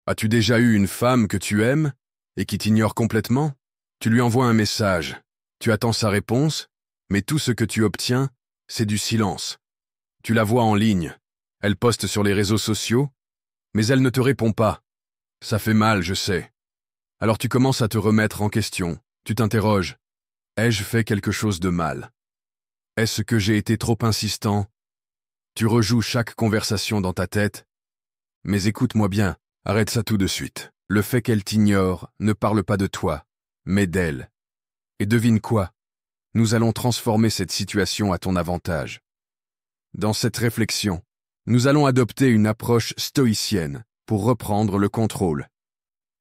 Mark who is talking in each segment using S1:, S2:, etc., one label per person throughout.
S1: As-tu déjà eu une femme que tu aimes et qui t'ignore complètement? Tu lui envoies un message, tu attends sa réponse, mais tout ce que tu obtiens, c'est du silence. Tu la vois en ligne, elle poste sur les réseaux sociaux, mais elle ne te répond pas. Ça fait mal, je sais. Alors tu commences à te remettre en question, tu t'interroges. Ai-je fait quelque chose de mal? Est-ce que j'ai été trop insistant? Tu rejoues chaque conversation dans ta tête. Mais écoute-moi bien, arrête ça tout de suite. Le fait qu'elle t'ignore ne parle pas de toi, mais d'elle. Et devine quoi? Nous allons transformer cette situation à ton avantage. Dans cette réflexion, nous allons adopter une approche stoïcienne pour reprendre le contrôle.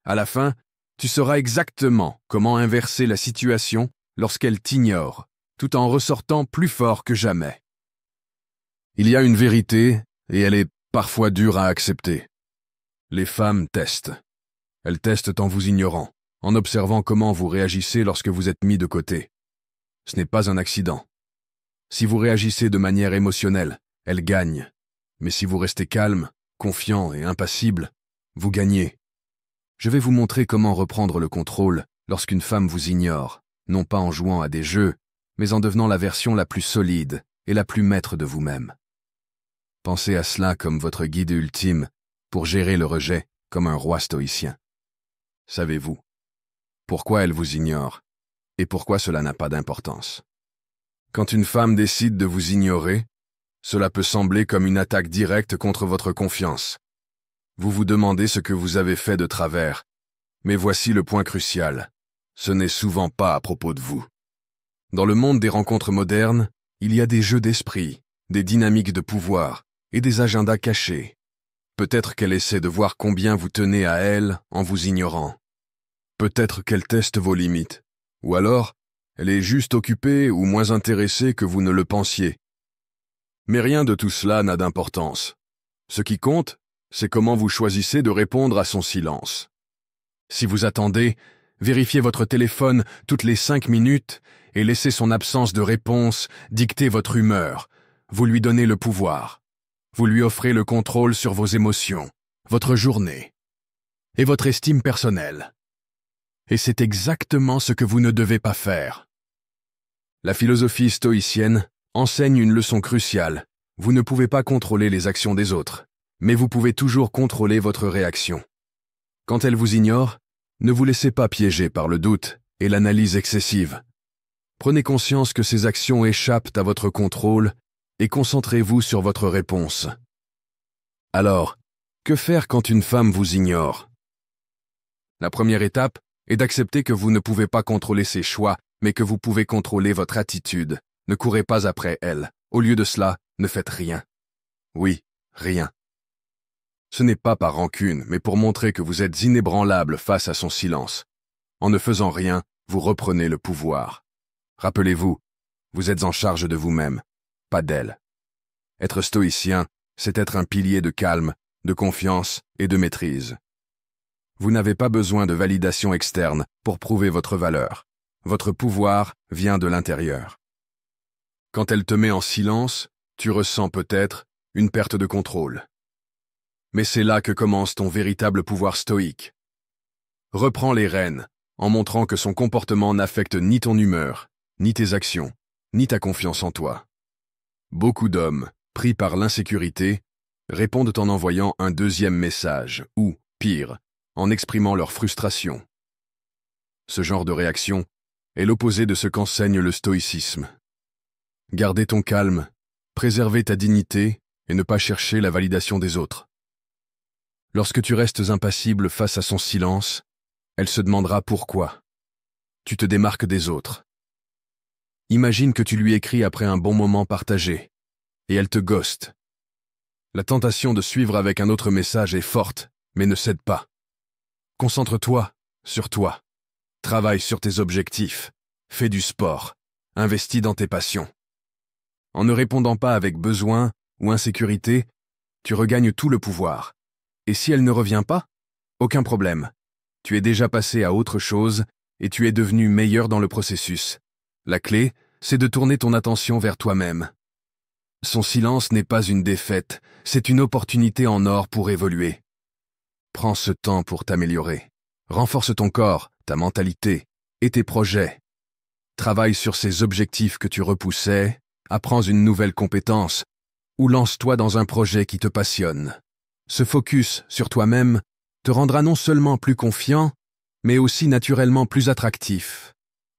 S1: À la fin, tu sauras exactement comment inverser la situation lorsqu'elle t'ignore, tout en ressortant plus fort que jamais. Il y a une vérité, et elle est parfois dure à accepter. Les femmes testent. Elles testent en vous ignorant, en observant comment vous réagissez lorsque vous êtes mis de côté. Ce n'est pas un accident. Si vous réagissez de manière émotionnelle, elles gagnent. Mais si vous restez calme, confiant et impassible, vous gagnez. Je vais vous montrer comment reprendre le contrôle lorsqu'une femme vous ignore, non pas en jouant à des jeux, mais en devenant la version la plus solide et la plus maître de vous-même. Pensez à cela comme votre guide ultime pour gérer le rejet comme un roi stoïcien. Savez-vous pourquoi elle vous ignore et pourquoi cela n'a pas d'importance? Quand une femme décide de vous ignorer, cela peut sembler comme une attaque directe contre votre confiance. Vous vous demandez ce que vous avez fait de travers, mais voici le point crucial. Ce n'est souvent pas à propos de vous. Dans le monde des rencontres modernes, il y a des jeux d'esprit, des dynamiques de pouvoir et des agendas cachés. Peut-être qu'elle essaie de voir combien vous tenez à elle en vous ignorant. Peut-être qu'elle teste vos limites. Ou alors, elle est juste occupée ou moins intéressée que vous ne le pensiez. Mais rien de tout cela n'a d'importance. Ce qui compte, c'est comment vous choisissez de répondre à son silence. Si vous attendez, vérifiez votre téléphone toutes les 5 minutes et laissez son absence de réponse dicter votre humeur. Vous lui donnez le pouvoir. Vous lui offrez le contrôle sur vos émotions, votre journée et votre estime personnelle. Et c'est exactement ce que vous ne devez pas faire. La philosophie stoïcienne enseigne une leçon cruciale. Vous ne pouvez pas contrôler les actions des autres, mais vous pouvez toujours contrôler votre réaction. Quand elle vous ignore, ne vous laissez pas piéger par le doute et l'analyse excessive. Prenez conscience que ces actions échappent à votre contrôle et concentrez-vous sur votre réponse. Alors, que faire quand une femme vous ignore? La première étape est d'accepter que vous ne pouvez pas contrôler ses choix, mais que vous pouvez contrôler votre attitude. Ne courez pas après elle. Au lieu de cela, ne faites rien. Oui, rien. Ce n'est pas par rancune, mais pour montrer que vous êtes inébranlable face à son silence. En ne faisant rien, vous reprenez le pouvoir. Rappelez-vous, vous êtes en charge de vous-même, pas d'elle. Être stoïcien, c'est être un pilier de calme, de confiance et de maîtrise. Vous n'avez pas besoin de validation externe pour prouver votre valeur. Votre pouvoir vient de l'intérieur. Quand elle te met en silence, tu ressens peut-être une perte de contrôle. Mais c'est là que commence ton véritable pouvoir stoïque. Reprends les rênes en montrant que son comportement n'affecte ni ton humeur, ni tes actions, ni ta confiance en toi. Beaucoup d'hommes, pris par l'insécurité, répondent en envoyant un deuxième message ou, pire, en exprimant leur frustration. Ce genre de réaction est l'opposé de ce qu'enseigne le stoïcisme. Garder ton calme, préserver ta dignité et ne pas chercher la validation des autres. Lorsque tu restes impassible face à son silence, elle se demandera pourquoi. Tu te démarques des autres. Imagine que tu lui écris après un bon moment partagé, et elle te ghoste. La tentation de suivre avec un autre message est forte, mais ne cède pas. Concentre-toi sur toi. Travaille sur tes objectifs. Fais du sport. Investis dans tes passions. En ne répondant pas avec besoin ou insécurité, tu regagnes tout le pouvoir. Et si elle ne revient pas, aucun problème. Tu es déjà passé à autre chose et tu es devenu meilleur dans le processus. La clé, c'est de tourner ton attention vers toi-même. Son silence n'est pas une défaite, c'est une opportunité en or pour évoluer. Prends ce temps pour t'améliorer. Renforce ton corps, ta mentalité et tes projets. Travaille sur ces objectifs que tu repoussais, apprends une nouvelle compétence ou lance-toi dans un projet qui te passionne. Ce focus sur toi-même te rendra non seulement plus confiant, mais aussi naturellement plus attractif.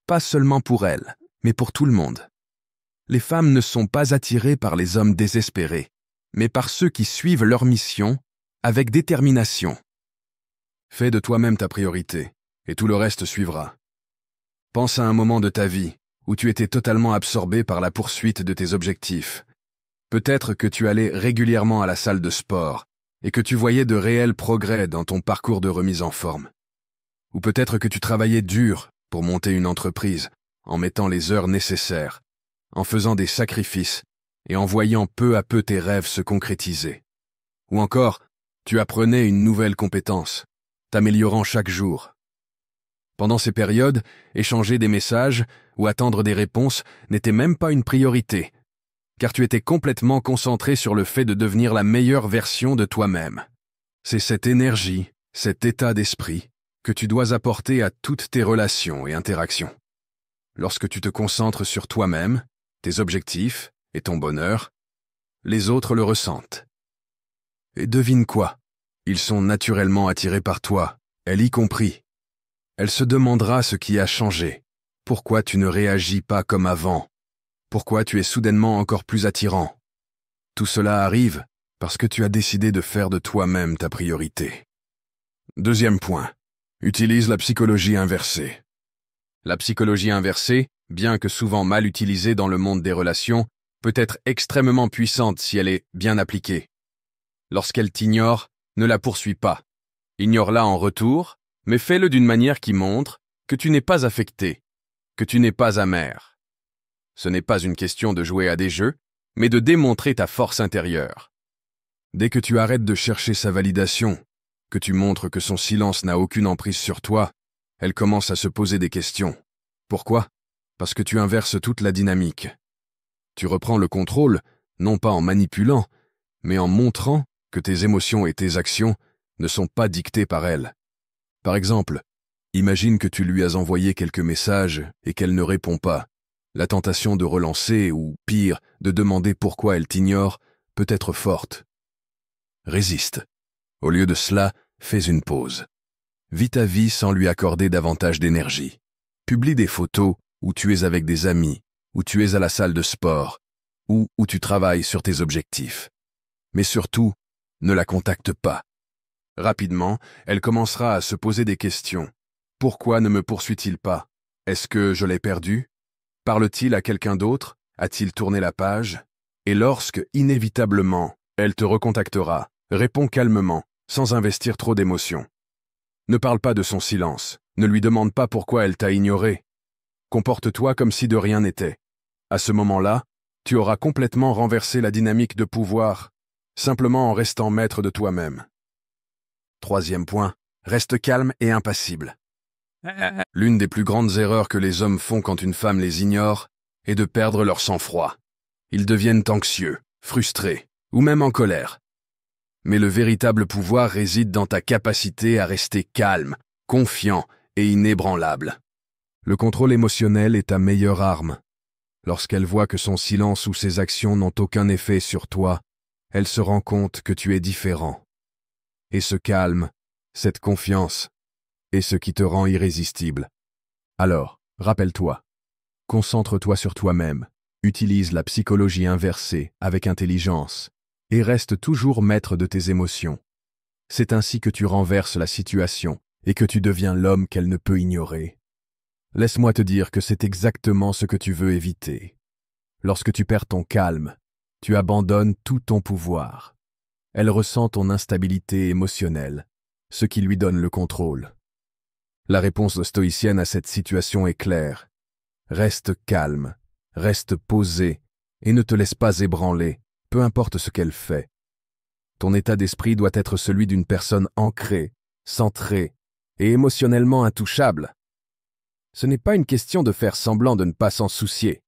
S1: Pas seulement pour elle, mais pour tout le monde. Les femmes ne sont pas attirées par les hommes désespérés, mais par ceux qui suivent leur mission avec détermination. Fais de toi-même ta priorité, et tout le reste suivra. Pense à un moment de ta vie où tu étais totalement absorbé par la poursuite de tes objectifs. Peut-être que tu allais régulièrement à la salle de sport et que tu voyais de réels progrès dans ton parcours de remise en forme. Ou peut-être que tu travaillais dur pour monter une entreprise, en mettant les heures nécessaires, en faisant des sacrifices et en voyant peu à peu tes rêves se concrétiser. Ou encore, tu apprenais une nouvelle compétence, t'améliorant chaque jour. Pendant ces périodes, échanger des messages ou attendre des réponses n'était même pas une priorité, car tu étais complètement concentré sur le fait de devenir la meilleure version de toi-même. C'est cette énergie, cet état d'esprit, que tu dois apporter à toutes tes relations et interactions. Lorsque tu te concentres sur toi-même, tes objectifs et ton bonheur, les autres le ressentent. Et devine quoi? Ils sont naturellement attirés par toi, elle y compris. Elle se demandera ce qui a changé, pourquoi tu ne réagis pas comme avant, pourquoi tu es soudainement encore plus attirant. Tout cela arrive parce que tu as décidé de faire de toi-même ta priorité. Deuxième point, utilise la psychologie inversée. La psychologie inversée, bien que souvent mal utilisée dans le monde des relations, peut être extrêmement puissante si elle est bien appliquée. Lorsqu'elle t'ignore, ne la poursuis pas. Ignore-la en retour, mais fais-le d'une manière qui montre que tu n'es pas affecté, que tu n'es pas amer. Ce n'est pas une question de jouer à des jeux, mais de démontrer ta force intérieure. Dès que tu arrêtes de chercher sa validation, que tu montres que son silence n'a aucune emprise sur toi, elle commence à se poser des questions. Pourquoi? Parce que tu inverses toute la dynamique. Tu reprends le contrôle, non pas en manipulant, mais en montrant que tes émotions et tes actions ne sont pas dictées par elle. Par exemple, imagine que tu lui as envoyé quelques messages et qu'elle ne répond pas. La tentation de relancer ou, pire, de demander pourquoi elle t'ignore peut être forte. Résiste. Au lieu de cela, fais une pause. Vis ta vie sans lui accorder davantage d'énergie. Publie des photos où tu es avec des amis, où tu es à la salle de sport, ou où tu travailles sur tes objectifs. Mais surtout, ne la contacte pas. Rapidement, elle commencera à se poser des questions. Pourquoi ne me poursuit-il pas? Est-ce que je l'ai perdu? Parle-t-il à quelqu'un d'autre? A-t-il tourné la page? Et lorsque, inévitablement, elle te recontactera, réponds calmement, sans investir trop d'émotions. Ne parle pas de son silence, ne lui demande pas pourquoi elle t'a ignoré. Comporte-toi comme si de rien n'était. À ce moment-là, tu auras complètement renversé la dynamique de pouvoir, simplement en restant maître de toi-même. Troisième point, reste calme et impassible. L'une des plus grandes erreurs que les hommes font quand une femme les ignore est de perdre leur sang-froid. Ils deviennent anxieux, frustrés, ou même en colère. Mais le véritable pouvoir réside dans ta capacité à rester calme, confiant et inébranlable. Le contrôle émotionnel est ta meilleure arme. Lorsqu'elle voit que son silence ou ses actions n'ont aucun effet sur toi, elle se rend compte que tu es différent. Et ce calme, cette confiance, est ce qui te rend irrésistible. Alors, rappelle-toi, concentre-toi sur toi-même, utilise la psychologie inversée avec intelligence et reste toujours maître de tes émotions. C'est ainsi que tu renverses la situation et que tu deviens l'homme qu'elle ne peut ignorer. Laisse-moi te dire que c'est exactement ce que tu veux éviter. Lorsque tu perds ton calme, tu abandonnes tout ton pouvoir. Elle ressent ton instabilité émotionnelle, ce qui lui donne le contrôle. La réponse stoïcienne à cette situation est claire. Reste calme, reste posé et ne te laisse pas ébranler, peu importe ce qu'elle fait. Ton état d'esprit doit être celui d'une personne ancrée, centrée et émotionnellement intouchable. Ce n'est pas une question de faire semblant de ne pas s'en soucier,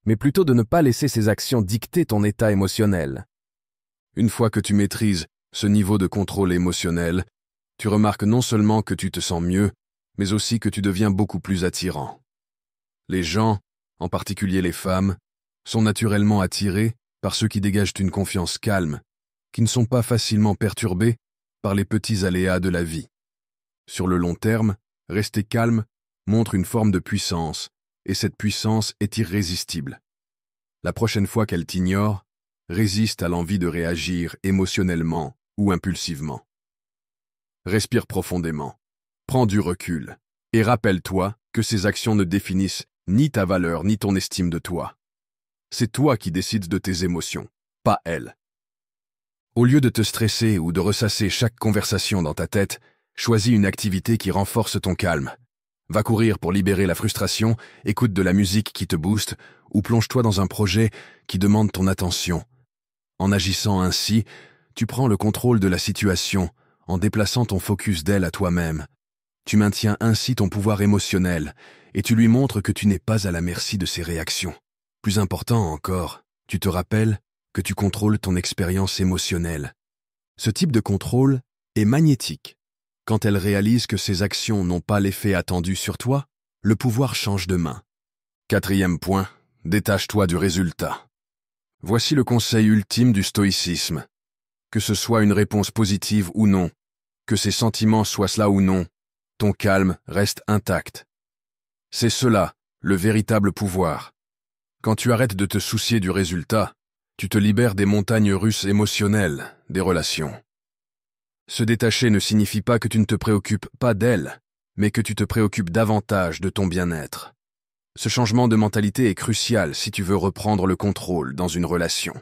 S1: mais plutôt de ne pas laisser ses actions dicter ton état émotionnel. Une fois que tu maîtrises ce niveau de contrôle émotionnel, Tu remarques non seulement que tu te sens mieux, mais aussi que tu deviens beaucoup plus attirant. Les gens, en particulier les femmes, sont naturellement attirés par ceux qui dégagent une confiance calme, qui ne sont pas facilement perturbés par les petits aléas de la vie. Sur le long terme, rester calme montre une forme de puissance, et cette puissance est irrésistible. La prochaine fois qu'elle t'ignore, résiste à l'envie de réagir émotionnellement ou impulsivement. Respire profondément, prends du recul, et rappelle-toi que ces actions ne définissent ni ta valeur ni ton estime de toi. C'est toi qui décides de tes émotions, pas elle. Au lieu de te stresser ou de ressasser chaque conversation dans ta tête, choisis une activité qui renforce ton calme. Va courir pour libérer la frustration, écoute de la musique qui te booste, ou plonge-toi dans un projet qui demande ton attention. En agissant ainsi, tu prends le contrôle de la situation, en déplaçant ton focus d'elle à toi-même. Tu maintiens ainsi ton pouvoir émotionnel, et tu lui montres que tu n'es pas à la merci de ses réactions. Plus important encore, tu te rappelles que tu contrôles ton expérience émotionnelle. Ce type de contrôle est magnétique. Quand elle réalise que ses actions n'ont pas l'effet attendu sur toi, le pouvoir change de main. 4e point, détache-toi du résultat. Voici le conseil ultime du stoïcisme. Que ce soit une réponse positive ou non, que ses sentiments soient cela ou non, ton calme reste intact. C'est cela, le véritable pouvoir. Quand tu arrêtes de te soucier du résultat, tu te libères des montagnes russes émotionnelles, des relations. Se détacher ne signifie pas que tu ne te préoccupes pas d'elle, mais que tu te préoccupes davantage de ton bien-être. Ce changement de mentalité est crucial si tu veux reprendre le contrôle dans une relation.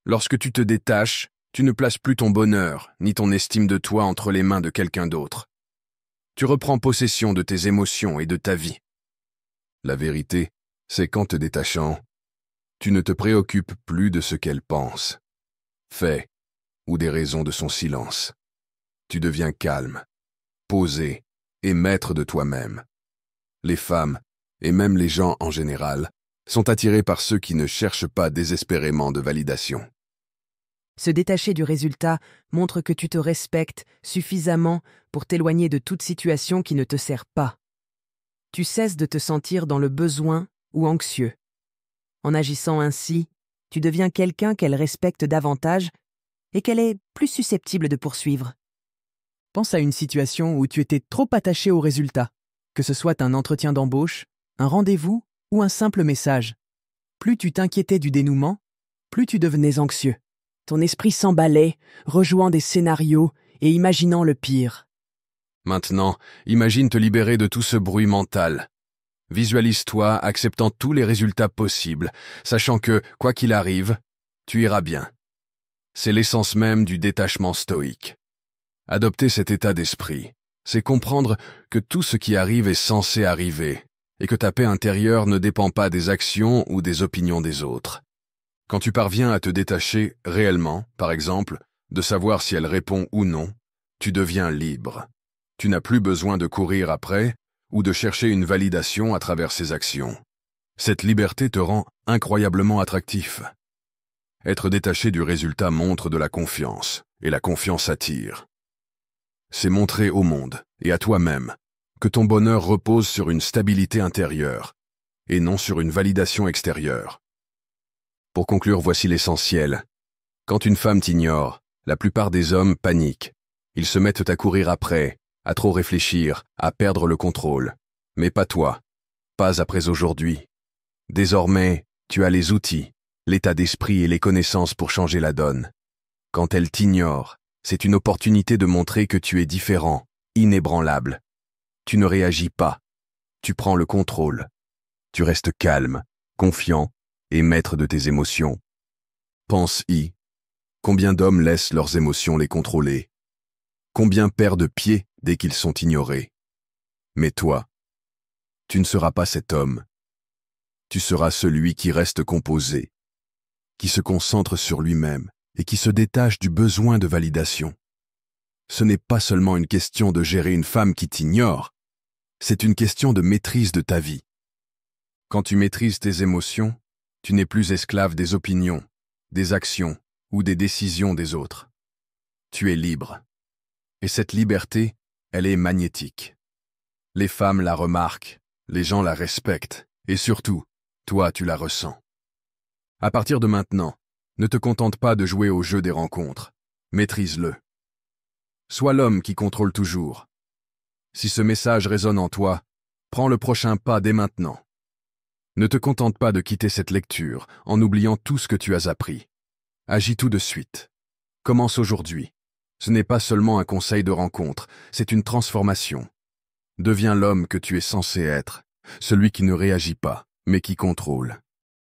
S1: Lorsque tu te détaches, tu ne places plus ton bonheur ni ton estime de toi entre les mains de quelqu'un d'autre. Tu reprends possession de tes émotions et de ta vie. La vérité, c'est qu'en te détachant, tu ne te préoccupes plus de ce qu'elle pense, fait ou des raisons de son silence. Tu deviens calme, posé et maître de toi-même. Les femmes, et même les gens en général, sont attirés par ceux qui ne cherchent pas désespérément de validation.
S2: Se détacher du résultat montre que tu te respectes suffisamment pour t'éloigner de toute situation qui ne te sert pas. Tu cesses de te sentir dans le besoin ou anxieux. En agissant ainsi, tu deviens quelqu'un qu'elle respecte davantage et qu'elle est plus susceptible de poursuivre. Pense à une situation où tu étais trop attaché au résultat, que ce soit un entretien d'embauche, un rendez-vous ou un simple message. Plus tu t'inquiétais du dénouement, plus tu devenais anxieux. Ton esprit s'emballait, rejouant des scénarios et imaginant le pire.
S1: Maintenant, imagine te libérer de tout ce bruit mental. Visualise-toi acceptant tous les résultats possibles, sachant que, quoi qu'il arrive, tu iras bien. C'est l'essence même du détachement stoïque. Adopter cet état d'esprit, c'est comprendre que tout ce qui arrive est censé arriver, et que ta paix intérieure ne dépend pas des actions ou des opinions des autres. Quand tu parviens à te détacher réellement, par exemple, de savoir si elle répond ou non, tu deviens libre. Tu n'as plus besoin de courir après ou de chercher une validation à travers ses actions. Cette liberté te rend incroyablement attractif. Être détaché du résultat montre de la confiance, et la confiance attire. C'est montrer au monde, et à toi-même, que ton bonheur repose sur une stabilité intérieure, et non sur une validation extérieure. Pour conclure, voici l'essentiel. Quand une femme t'ignore, la plupart des hommes paniquent. Ils se mettent à courir après, à trop réfléchir, à perdre le contrôle. Mais pas toi. Pas après aujourd'hui. Désormais, tu as les outils, l'état d'esprit et les connaissances pour changer la donne. Quand elle t'ignore, c'est une opportunité de montrer que tu es différent, inébranlable. Tu ne réagis pas. Tu prends le contrôle. Tu restes calme, confiant et maître de tes émotions. Pense-y. Combien d'hommes laissent leurs émotions les contrôler? Combien perdent pied dès qu'ils sont ignorés? Mais toi, tu ne seras pas cet homme. Tu seras celui qui reste composé, qui se concentre sur lui-même et qui se détache du besoin de validation. Ce n'est pas seulement une question de gérer une femme qui t'ignore, c'est une question de maîtrise de ta vie. Quand tu maîtrises tes émotions, tu n'es plus esclave des opinions, des actions ou des décisions des autres. Tu es libre. Et cette liberté, elle est magnétique. Les femmes la remarquent, les gens la respectent, et surtout, toi tu la ressens. À partir de maintenant, ne te contente pas de jouer au jeu des rencontres, maîtrise-le. Sois l'homme qui contrôle toujours. Si ce message résonne en toi, prends le prochain pas dès maintenant. Ne te contente pas de quitter cette lecture en oubliant tout ce que tu as appris. Agis tout de suite. Commence aujourd'hui. Ce n'est pas seulement un conseil de rencontre, c'est une transformation. Deviens l'homme que tu es censé être, celui qui ne réagit pas, mais qui contrôle.